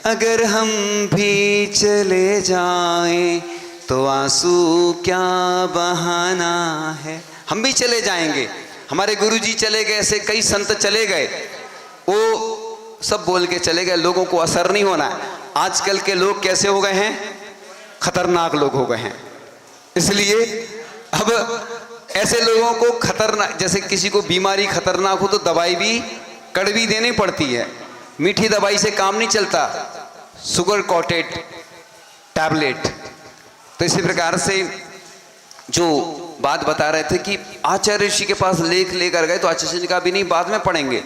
अगर हम भी चले जाएं तो आंसू क्या बहाना है। हम भी चले जाएंगे, हमारे गुरुजी चले गए, ऐसे कई संत चले गए, वो सब बोल के चले गए, लोगों को असर नहीं होना है। आजकल के लोग कैसे हो गए हैं, खतरनाक लोग हो गए हैं। इसलिए अब ऐसे लोगों को खतरनाक, जैसे किसी को बीमारी खतरनाक हो तो दवाई भी कड़वी देनी पड़ती है, मीठी दवाई से काम नहीं चलता, शुगर कोटेड टैबलेट। तो इसी प्रकार से जो बात बता रहे थे कि आचार्य ऋषि के पास लेख लेकर गए, तो आचार्य ऋषि का भी नहीं, बाद में पढ़ेंगे।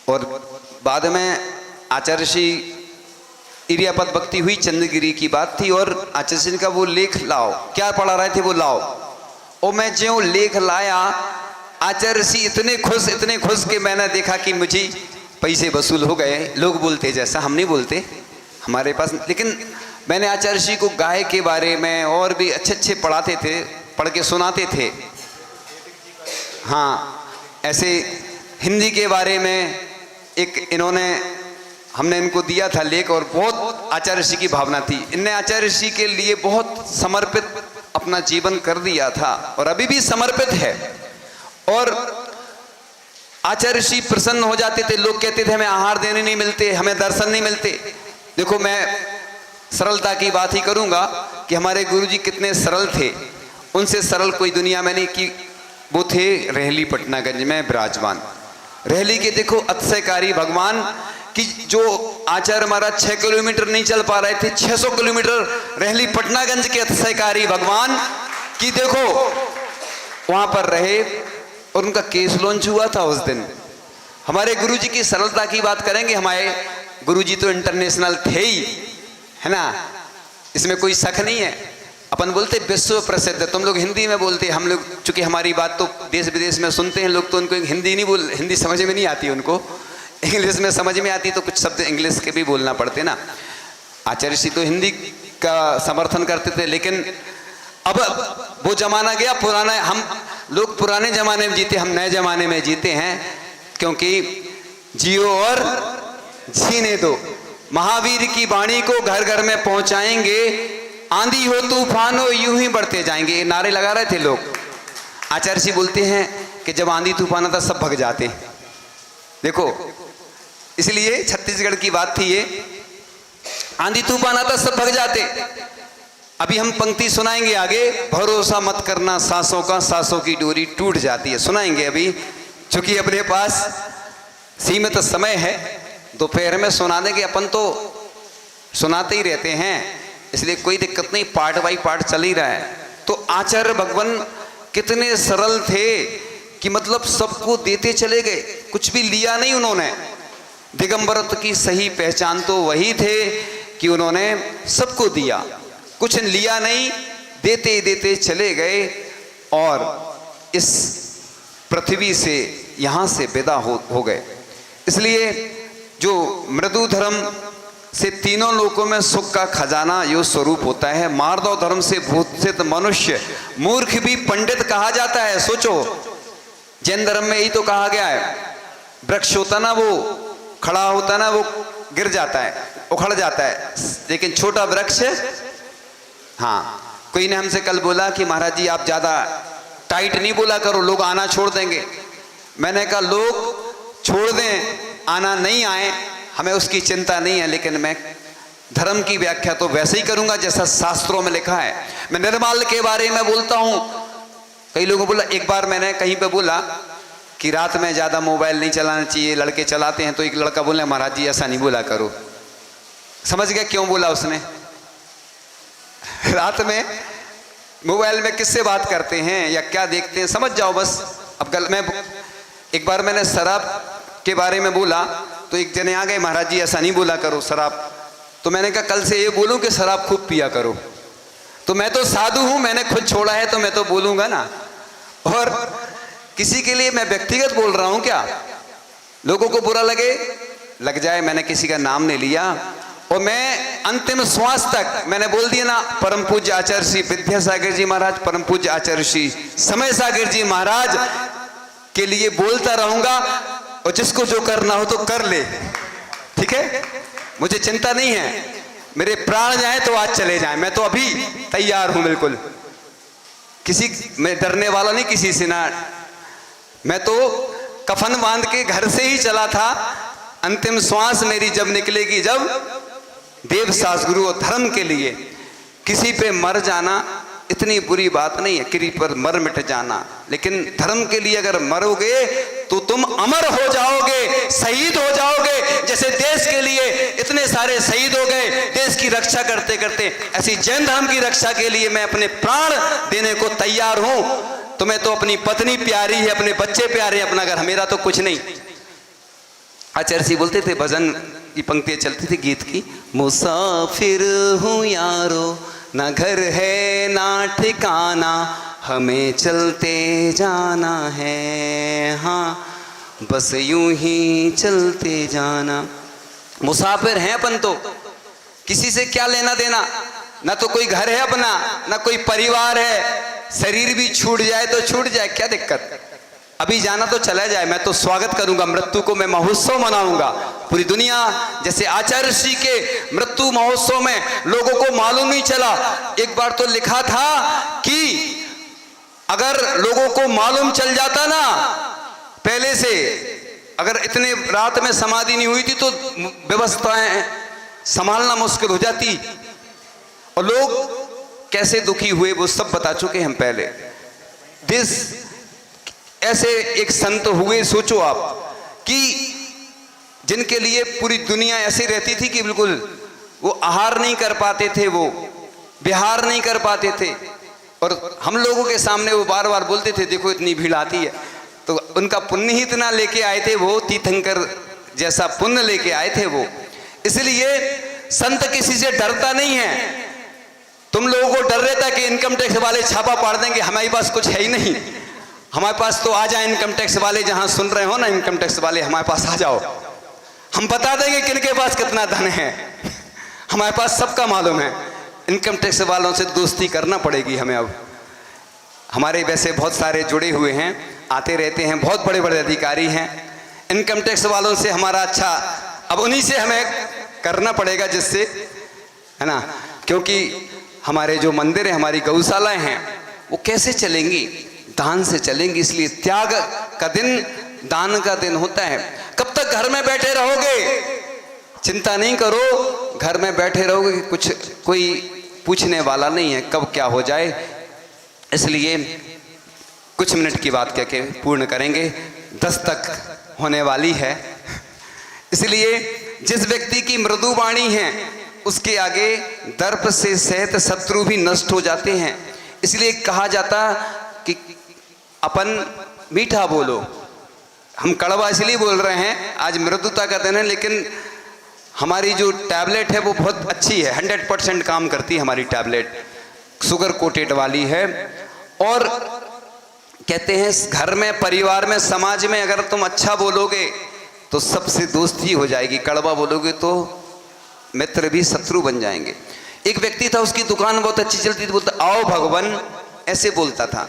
और बाद में आचार्य ऋषि इरियापद भक्ति हुई, चंद्रगिरी की बात थी, और आचार्य ऋषि का वो लेख लाओ, क्या पढ़ा रहे थे वो लाओ। और मैं जो लेख लाया, आचार्य ऋषि इतने खुश कि मैंने देखा कि मुझे पैसे वसूल हो गए। लोग बोलते जैसा, हम नहीं बोलते हमारे पास, लेकिन मैंने आचार्य ऋषि को गाय के बारे में और भी अच्छे पढ़ाते थे, पढ़ के सुनाते थे। हाँ, ऐसे हिंदी के बारे में एक हमने इनको दिया था लेख, और बहुत आचार्य ऋषि की भावना थी। इनने आचार्य ऋषि के लिए बहुत समर्पित अपना जीवन कर दिया था, और अभी भी समर्पित है। और आचार्य ऋषि प्रसन्न हो जाते थे। लोग कहते थे हमें आहार देने नहीं मिलते, हमें दर्शन नहीं मिलते। देखो, मैं सरलता की बात ही करूंगा कि हमारे गुरुजी कितने सरल थे, उनसे सरल कोई दुनिया में नहीं। कि वो थे रहली पटनागंज में विराजमान। रहली के देखो अतिशयकारी भगवान कि जो आचार्य महाराज 6 किलोमीटर नहीं चल पा रहे थे, 600 किलोमीटर रहली पटनागंज के अतिशयकारी भगवान की देखो वहां पर रहे, और उनका केस लॉन्च हुआ था उस दिन। हमारे गुरुजी की सरलता की बात करेंगे। हमारे गुरुजी तो इंटरनेशनल थे ही, है ना, इसमें कोई शक नहीं है। अपन बोलते विश्व प्रसिद्ध, तुम लोग हिंदी में बोलते, हम लोग चूंकि हमारी बात तो देश विदेश में सुनते हैं लोग, तो उनको हिंदी नहीं बोल, हिंदी समझ में नहीं आती, उनको इंग्लिश में समझ में आती, तो कुछ शब्द इंग्लिश के भी बोलना पड़ते ना। आचार्य ऋषि तो हिंदी का समर्थन करते थे, लेकिन अब वो जमाना गया पुराना। हम लोग पुराने जमाने में जीते, हम नए जमाने में जीते हैं, क्योंकि जियो और जीने दो। महावीर की वाणी को घर घर में पहुंचाएंगे, आंधी हो तूफान हो यूं ही बढ़ते जाएंगे, ये नारे लगा रहे थे लोग। आचार्य जी बोलते हैं कि जब आंधी तूफान आता सब भग जाते। देखो, इसलिए छत्तीसगढ़ की बात थी ये, आंधी तूफान आता सब भग जाते। अभी हम पंक्ति सुनाएंगे आगे, भरोसा मत करना सांसों का, सांसों की डोरी टूट जाती है, सुनाएंगे अभी। चूंकि अपने पास सीमित समय है, दोपहर में सुना देंगे, अपन तो सुनाते ही रहते हैं, इसलिए कोई दिक्कत नहीं, पार्ट बाई पार्ट चल ही रहा है। तो आचार्य भगवान कितने सरल थे कि मतलब सबको देते चले गए, कुछ भी लिया नहीं उन्होंने। दिगंबरत्व की सही पहचान तो वही थे कि उन्होंने सबको दिया, कुछ लिया नहीं, देते देते चले गए, और इस पृथ्वी से यहाँ से विदा हो गए। इसलिए जो मृदु धर्म से तीनों लोकों में सुख का खजाना यो स्वरूप होता है। मार्दव धर्म से भूषित मनुष्य मूर्ख भी पंडित कहा जाता है। सोचो, जैन धर्म में यही तो कहा गया है, वृक्ष होता ना वो खड़ा होता ना, वो गिर जाता है, उखड़ जाता है, लेकिन छोटा वृक्ष। हाँ, कोई ने हमसे कल बोला कि महाराज जी आप ज्यादा टाइट नहीं बोला करो, लोग आना छोड़ देंगे। मैंने कहा लोग छोड़ दें, आना नहीं आए, हमें उसकी चिंता नहीं है, लेकिन मैं धर्म की व्याख्या तो वैसे ही करूंगा जैसा शास्त्रों में लिखा है। मैं निर्माल के बारे में बोलता हूं। कई लोगों बोला, एक बार मैंने कहीं पे बोला कि रात में ज्यादा मोबाइल नहीं चलाना चाहिए, लड़के चलाते हैं, तो एक लड़का बोले महाराज जी ऐसा नहीं बोला करो। समझ गया क्यों बोला उसने? रात में मोबाइल में किससे बात करते हैं या क्या देखते हैं, समझ जाओ बस। अब मैं एक बार मैंने शराब के बारे में बोला, तो एक जने आ गए, महाराज जी ऐसा नहीं बोला करो शराब। तो मैंने कहा कल से ये बोलूं कि शराब खूब पिया करो। तो मैं तो साधु हूं, मैंने खुद छोड़ा है, तो मैं तो बोलूंगा ना। और किसी के लिए मैं व्यक्तिगत बोल रहा हूं क्या? लोगों को बुरा लग जाए, मैंने किसी का नाम नहीं लिया। और मैं अंतिम श्वास तक मैंने बोल दिया ना, परम पूज्य आचार्य श्री विद्यासागर जी महाराज, परम पूज्य आचार्य श्री समय सागर जी महाराज के लिए बोलता रहूंगा, और जिसको जो करना हो तो कर ले, ठीक है। मुझे चिंता नहीं है, मेरे प्राण जाए तो आज चले जाएं, मैं तो अभी तैयार हूं बिल्कुल। मैं डरने वाला नहीं किसी से ना। मैं तो कफन बांध के घर से ही चला था, अंतिम श्वास मेरी जब निकलेगी, जब देव सास गुरु और धर्म के लिए। किसी पे मर जाना इतनी बुरी बात नहीं है, किसी पर मर मिट जाना, लेकिन धर्म के लिए अगर मरोगे तो तुम अमर हो जाओगे, शहीद हो जाओगे। जैसे देश के लिए इतने सारे शहीद हो गए देश की रक्षा करते करते, ऐसी जैन धर्म की रक्षा के लिए मैं अपने प्राण देने को तैयार हूं। तुम्हें तो अपनी पत्नी प्यारी है, अपने बच्चे प्यारे हैं, अपना घर, मेरा तो कुछ नहीं। आचार्य जी बोलते थे, भजन की पंक्तियां चलती थी गीत की, मुसाफिर हूं यारो, ना घर है ना ठिकाना, हमें चलते जाना है, हाँ बस यूं ही चलते जाना। मुसाफिर हैं अपन तो, किसी से क्या लेना देना, ना तो कोई घर है अपना, ना कोई परिवार है। शरीर भी छूट जाए तो छूट जाए, क्या दिक्कत, अभी जाना तो चला जाए। मैं तो स्वागत करूंगा, मृत्यु को मैं महोत्सव मनाऊंगा। पूरी दुनिया जैसे आचार्य श्री के मृत्यु महोत्सव में लोगों को मालूम नहीं चला। एक बार तो लिखा था कि अगर लोगों को मालूम चल जाता ना पहले से, अगर इतने रात में समाधि नहीं हुई थी तो व्यवस्थाएं संभालना मुश्किल हो जाती, और लोग कैसे दुखी हुए वो सब बता चुके हैं हम पहले। ऐसे एक संत हुए, सोचो आप, कि जिनके लिए पूरी दुनिया ऐसी रहती थी कि बिल्कुल वो आहार नहीं कर पाते थे, वो विहार नहीं कर पाते थे, और हम लोगों के सामने वो बार बार बोलते थे देखो इतनी भीड़ आती है। तो उनका पुण्य ही इतना लेके आए थे वो, तीर्थंकर जैसा पुण्य लेके आए थे वो। इसलिए संत किसी से डरता नहीं है। तुम लोगों को डर रहता कि इनकम टैक्स वाले छापा पाड़ देंगे, हमारे पास कुछ है ही नहीं। हमारे पास तो आ जाए इनकम टैक्स वाले, जहां सुन रहे हो ना इनकम टैक्स वाले, हमारे पास आ जाओ, हम बता देंगे किनके पास कितना धन है। हमारे पास सबका मालूम है। इनकम टैक्स वालों से दोस्ती करना पड़ेगी हमें अब। हमारे वैसे बहुत सारे जुड़े हुए हैं, आते रहते हैं, बहुत बड़े बड़े अधिकारी हैं। इनकम टैक्स वालों से हमारा अच्छा, अब उन्हीं से हमें करना पड़ेगा, जिससे, है ना, क्योंकि हमारे जो मंदिर है, हमारी गौशालाएं हैं, वो कैसे चलेंगी, दान से चलेंगी। इसलिए त्याग का दिन, दान का दिन होता है। कब तक घर में बैठे रहोगे, चिंता नहीं करो, घर में बैठे रहोगे, कुछ कोई पूछने वाला नहीं है कब क्या हो जाए। इसलिए कुछ मिनट की बात कह के पूर्ण करेंगे, 10 तक होने वाली है। इसलिए जिस व्यक्ति की मृदु वाणी है उसके आगे दर्प से सहित शत्रु भी नष्ट हो जाते हैं। इसलिए कहा जाता कि अपन मीठा बोलो। हम कड़वा इसलिए बोल रहे हैं, आज मृदुता का दिन है, लेकिन हमारी जो टैबलेट है वो बहुत अच्छी है, 100% काम करती है हमारी टैबलेट, शुगर कोटेड वाली है। और कहते हैं घर में, परिवार में, समाज में अगर तुम अच्छा बोलोगे तो सबसे दोस्ती हो जाएगी, कड़वा बोलोगे तो मित्र भी शत्रु बन जाएंगे। एक व्यक्ति था, उसकी दुकान बहुत अच्छी चलती थी, बोलता आओ भगवान, ऐसे बोलता था,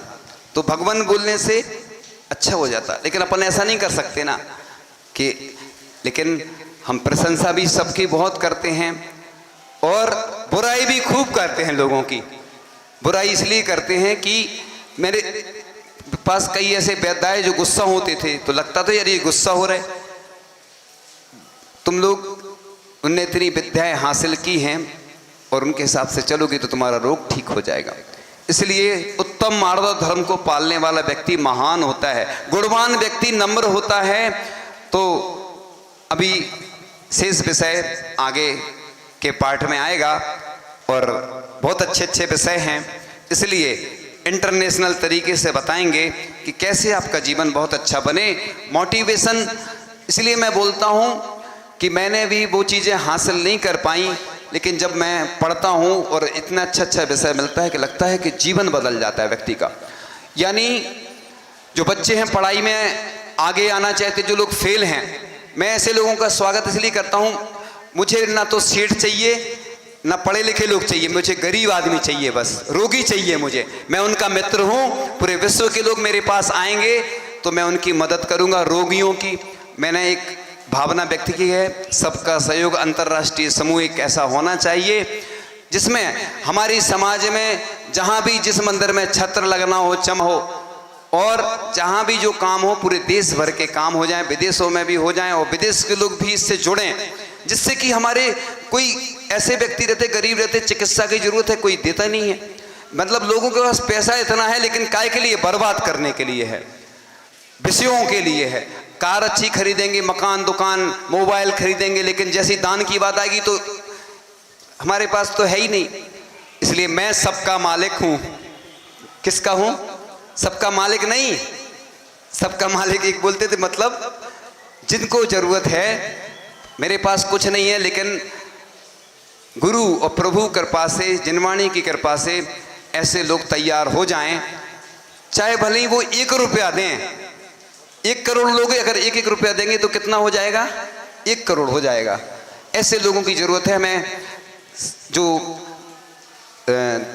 तो भगवान बोलने से अच्छा हो जाता। लेकिन अपन ऐसा नहीं कर सकते ना कि, लेकिन हम प्रशंसा भी सबकी बहुत करते हैं और बुराई भी खूब करते हैं लोगों की। बुराई इसलिए करते हैं कि मेरे पास कई ऐसे वैद्य जो गुस्सा होते थे, तो लगता था यार ये गुस्सा हो रहा है, तुम लोग उनने इतनी विद्याएं हासिल की हैं और उनके हिसाब से चलोगे तो तुम्हारा रोग ठीक हो जाएगा। इसलिए उत्तम मार्ग धर्म को पालने वाला व्यक्ति महान होता है, गुणवान व्यक्ति नम्र होता है। तो अभी शेष विषय आगे के पाठ में आएगा और बहुत अच्छे अच्छे विषय हैं, इसलिए इंटरनेशनल तरीके से बताएंगे कि कैसे आपका जीवन बहुत अच्छा बने। मोटिवेशन, इसलिए मैं बोलता हूँ कि मैंने भी वो चीज़ें हासिल नहीं कर पाई, लेकिन जब मैं पढ़ता हूँ और इतना अच्छा अच्छा विषय मिलता है कि लगता है कि जीवन बदल जाता है व्यक्ति का। यानी जो बच्चे हैं पढ़ाई में आगे आना चाहते, जो लोग फेल हैं, मैं ऐसे लोगों का स्वागत इसलिए करता हूँ। मुझे ना तो सेठ चाहिए ना पढ़े लिखे लोग चाहिए, मुझे गरीब आदमी चाहिए, बस रोगी चाहिए मुझे। मैं उनका मित्र हूँ, पूरे विश्व के लोग मेरे पास आएंगे तो मैं उनकी मदद करूँगा, रोगियों की। मैंने एक भावना व्यक्त की है। सबका सहयोग अंतर्राष्ट्रीय समूह एक ऐसा होना चाहिए जिसमें हमारी समाज में जहाँ भी जिस मंदिर में छत्र लगना हो, चम हो, और जहाँ भी जो काम हो पूरे देश भर के काम हो जाएं, विदेशों में भी हो जाएं और विदेश के लोग भी इससे जुड़ें, जिससे कि हमारे कोई ऐसे व्यक्ति रहते, गरीब रहते, चिकित्सा की जरूरत है, कोई देता नहीं है। मतलब लोगों के पास पैसा इतना है लेकिन काय के लिए? बर्बाद करने के लिए है, विषयों के लिए है। कार अच्छी खरीदेंगे, मकान, दुकान, मोबाइल खरीदेंगे, लेकिन जैसी दान की बात आएगी तो हमारे पास तो है ही नहीं। इसलिए मैं सबका मालिक हूं। किसका हूं? सबका मालिक नहीं, सबका मालिक एक बोलते थे, मतलब जिनको जरूरत है। मेरे पास कुछ नहीं है लेकिन गुरु और प्रभु कृपा से, जिनवाणी की कृपा से ऐसे लोग तैयार हो जाएं, चाहे भले ही वो 1 रुपया दें। 1 करोड़ लोग अगर 1-1 रुपया देंगे तो कितना हो जाएगा? 1 करोड़ हो जाएगा। ऐसे लोगों की जरूरत है हमें, जो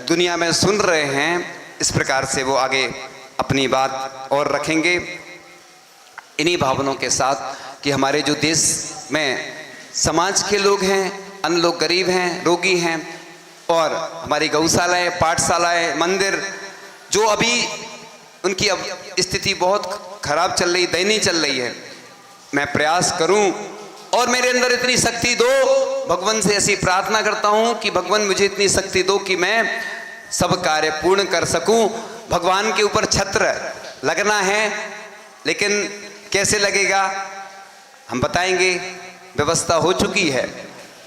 दुनिया में सुन रहे हैं। इस प्रकार से वो आगे अपनी बात और रखेंगे इन्हीं भावनाओं के साथ कि हमारे जो देश में समाज के लोग हैं, अन्य लोग गरीब हैं, रोगी हैं, और हमारी गौशालाएं, पाठशालाएं, मंदिर जो अभी उनकी अब स्थिति बहुत खराब चल रही, दयनीय चल रही है, मैं प्रयास करूं और मेरे अंदर इतनी शक्ति दो। भगवान से ऐसी प्रार्थना करता हूं कि भगवान मुझे इतनी शक्ति दो कि मैं सब कार्य पूर्ण कर सकूं। भगवान के ऊपर छत्र लगना है, लेकिन कैसे लगेगा हम बताएंगे। व्यवस्था हो चुकी है,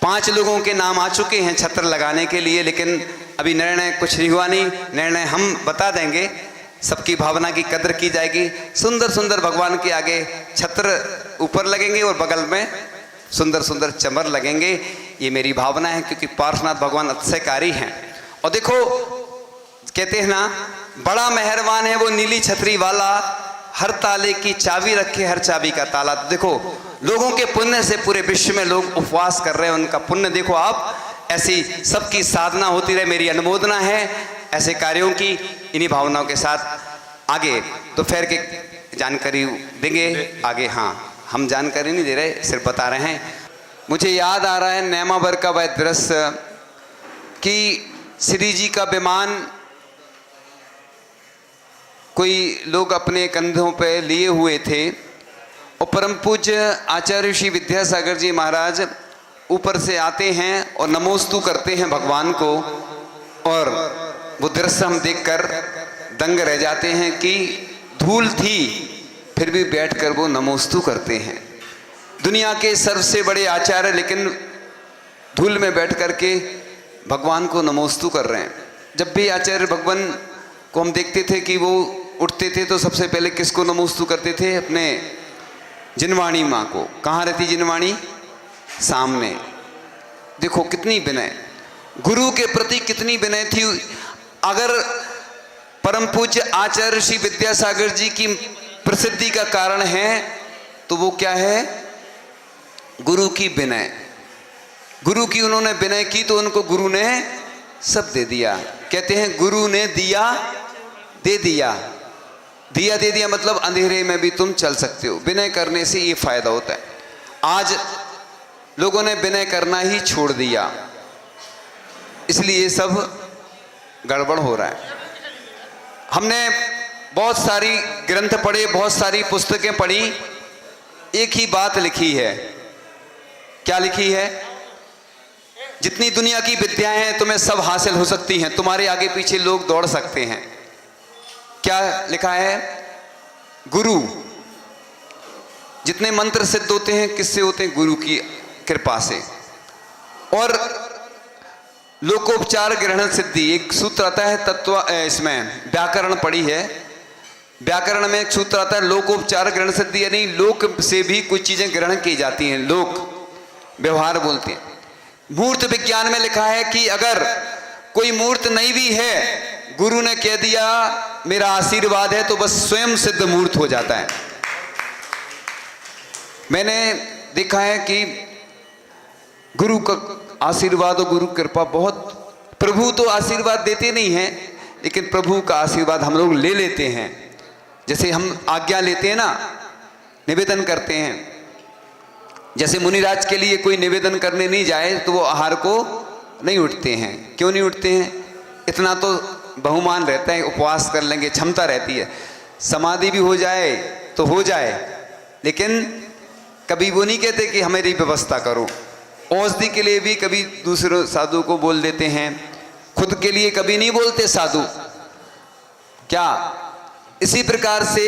5 लोगों के नाम आ चुके हैं छत्र लगाने के लिए, लेकिन अभी निर्णय कुछ नहीं हुआ। नहीं, निर्णय हम बता देंगे। सबकी भावना की कदर की जाएगी। सुंदर सुंदर भगवान के आगे छत्र ऊपर लगेंगे और बगल में सुंदर सुंदर चमर लगेंगे। ये मेरी भावना है, क्योंकि पार्श्वनाथ भगवान अतिशयकारी हैं। और देखो, कहते हैं ना, बड़ा मेहरबान है वो नीली छतरी वाला, हर ताले की चाबी रखे, हर चाबी का ताला। देखो, लोगों के पुण्य से पूरे विश्व में लोग उपवास कर रहे हैं, उनका पुण्य देखो आप। ऐसी सबकी साधना होती रहे, मेरी अनुमोदना है ऐसे कार्यों की। इन्हीं भावनाओं के साथ आगे दोपहर की जानकारी देंगे आगे। हाँ, हम जानकारी नहीं दे रहे, सिर्फ बता रहे हैं। मुझे याद आ रहा है नेमावर का वह दृश्य कि श्री जी का विमान कोई लोग अपने कंधों पे लिए हुए थे और परम पूज्य आचार्य श्री विद्यासागर जी महाराज ऊपर से आते हैं और नमोस्तु करते हैं भगवान को। और वो दृश्य हम देखकर दंग रह जाते हैं कि धूल थी फिर भी बैठकर वो नमोस्तु करते हैं। दुनिया के सबसे बड़े आचार्य लेकिन धूल में बैठ करके भगवान को नमोस्तु कर रहे हैं। जब भी आचार्य भगवान को हम देखते थे कि वो उठते थे तो सबसे पहले किसको नमोस्तु करते थे? अपने जिनवाणी माँ को। कहाँ रहती जिनवाणी? सामने। देखो कितनी विनय, गुरु के प्रति कितनी विनय थी। अगर परम पूज्य आचार्य श्री विद्यासागर जी की प्रसिद्धि का कारण है तो वो क्या है? गुरु की विनय। गुरु की उन्होंने विनय की तो उनको गुरु ने सब दे दिया। कहते हैं गुरु ने दिया दे दिया, दिया दे दिया, मतलब अंधेरे में भी तुम चल सकते हो। विनय करने से ये फायदा होता है। आज लोगों ने विनय करना ही छोड़ दिया, इसलिए ये सब गड़बड़ हो रहा है। हमने बहुत सारी ग्रंथ पढ़े, बहुत सारी पुस्तकें पढ़ी, एक ही बात लिखी है। क्या लिखी है? जितनी दुनिया की विद्याएं हैं तुम्हें सब हासिल हो सकती हैं, तुम्हारे आगे पीछे लोग दौड़ सकते हैं। क्या लिखा है? गुरु। जितने मंत्र सिद्ध होते हैं किससे होते हैं? गुरु की कृपा से। और लोकोपचार ग्रहण सिद्धि एक सूत्र आता है तत्व, इसमें व्याकरण पढ़ी है, व्याकरण में एक सूत्र आता है लोकोपचार ग्रहण सिद्धि, यानी लोक से भी कुछ चीजें ग्रहण की जाती हैं, लोक व्यवहार बोलते हैं। मूर्त विज्ञान में लिखा है कि अगर कोई मूर्त नहीं भी है, गुरु ने कह दिया मेरा आशीर्वाद है, तो बस स्वयं सिद्ध मूर्त हो जाता है। मैंने देखा है कि गुरु का आशीर्वाद और गुरु कृपा बहुत, प्रभु तो आशीर्वाद देते नहीं हैं, लेकिन प्रभु का आशीर्वाद हम लोग ले लेते हैं। जैसे हम आज्ञा लेते हैं ना, निवेदन करते हैं, जैसे मुनिराज के लिए कोई निवेदन करने नहीं जाए तो वो आहार को नहीं उठते हैं। क्यों नहीं उठते हैं? इतना तो बहुमान रहता है, उपवास कर लेंगे, क्षमता रहती है, समाधि भी हो जाए तो हो जाए, लेकिन कभी वो नहीं कहते कि हमेरी व्यवस्था करो। औषधि के लिए भी कभी दूसरे साधु को बोल देते हैं, खुद के लिए कभी नहीं बोलते साधु। क्या इसी प्रकार से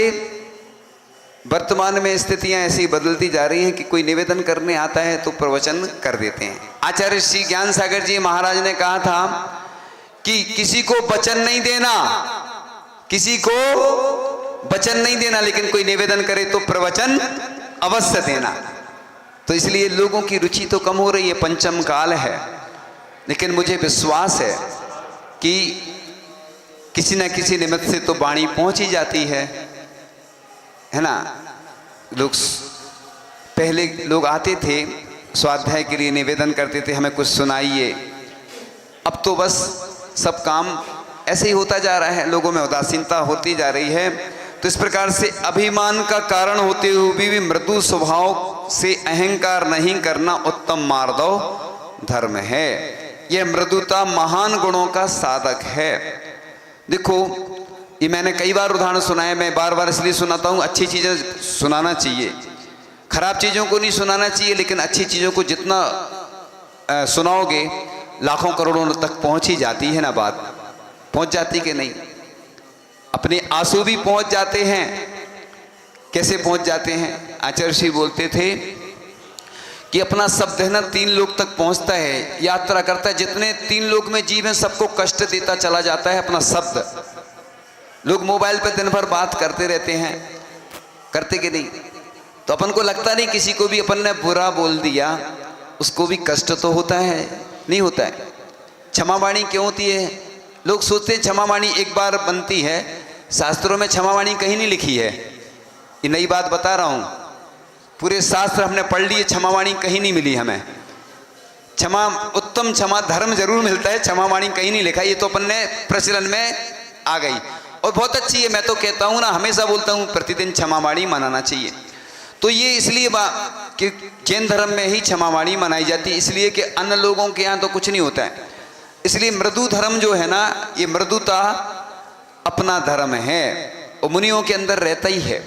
वर्तमान में स्थितियां ऐसी बदलती जा रही हैं कि कोई निवेदन करने आता है तो प्रवचन कर देते हैं। आचार्य श्री ज्ञान सागर जी महाराज ने कहा था कि किसी को वचन नहीं देना, किसी को वचन नहीं देना, लेकिन कोई निवेदन करे तो प्रवचन अवश्य देना। तो इसलिए लोगों की रुचि तो कम हो रही है, पंचम काल है, लेकिन मुझे विश्वास है कि किसी न किसी निमित्त से तो वाणी पहुंच ही जाती है ना। लोग पहले लोग आते थे स्वाध्याय के लिए, निवेदन करते थे हमें कुछ सुनाइए। अब तो बस सब काम ऐसे ही होता जा रहा है, लोगों में उदासीनता होती जा रही है। तो इस प्रकार से अभिमान का कारण होते हुए भी मृदु स्वभाव से अहंकार नहीं करना उत्तम मार्दव धर्म है। यह मृदुता महान गुणों का साधक है। देखो, ये मैंने कई बार उदाहरण सुनाया, मैं बार बार इसलिए सुनाता हूँ, अच्छी चीज़ें सुनाना चाहिए, खराब चीज़ों को नहीं सुनाना चाहिए। लेकिन अच्छी चीज़ों को जितना सुनाओगे लाखों करोड़ों तक पहुँच ही जाती है ना। बात पहुँच जाती कि नहीं? अपने आंसू भी पहुँच जाते हैं। कैसे पहुँच जाते हैं? आचार्य श्री बोलते थे कि अपना शब्द है ना 3 लोक तक पहुँचता है, यात्रा करता है, जितने 3 लोक में जीव है सबको कष्ट देता चला जाता है अपना शब्द। लोग मोबाइल पर दिन भर बात करते रहते हैं, करते कि नहीं? तो अपन को लगता नहीं किसी को भी अपन ने बुरा बोल दिया उसको भी कष्ट तो होता है, नहीं होता है? क्षमावाणी क्यों होती है? लोग सोचते हैं क्षमावाणी एक बार बनती है, शास्त्रों में क्षमावाणी कहीं नहीं लिखी है। ये नई बात बता रहा हूँ, पूरे शास्त्र हमने पढ़ लिए, क्षमावाणी कहीं नहीं मिली हमें। क्षमा, उत्तम क्षमा धर्म जरूर मिलता है, क्षमावाणी कहीं नहीं लिखा। ये तो अपन ने प्रचलन में आ गई और बहुत अच्छी है। मैं तो कहता हूँ ना, हमेशा बोलता हूँ प्रतिदिन क्षमावाणी मनाना चाहिए। तो ये इसलिए कि जैन धर्म में ही क्षमावाणी मनाई जाती है, इसलिए कि अन्य लोगों के यहाँ तो कुछ नहीं होता है। इसलिए मृदु धर्म जो है ना, ये मृदुता अपना धर्म है और मुनियों के अंदर रहता ही है।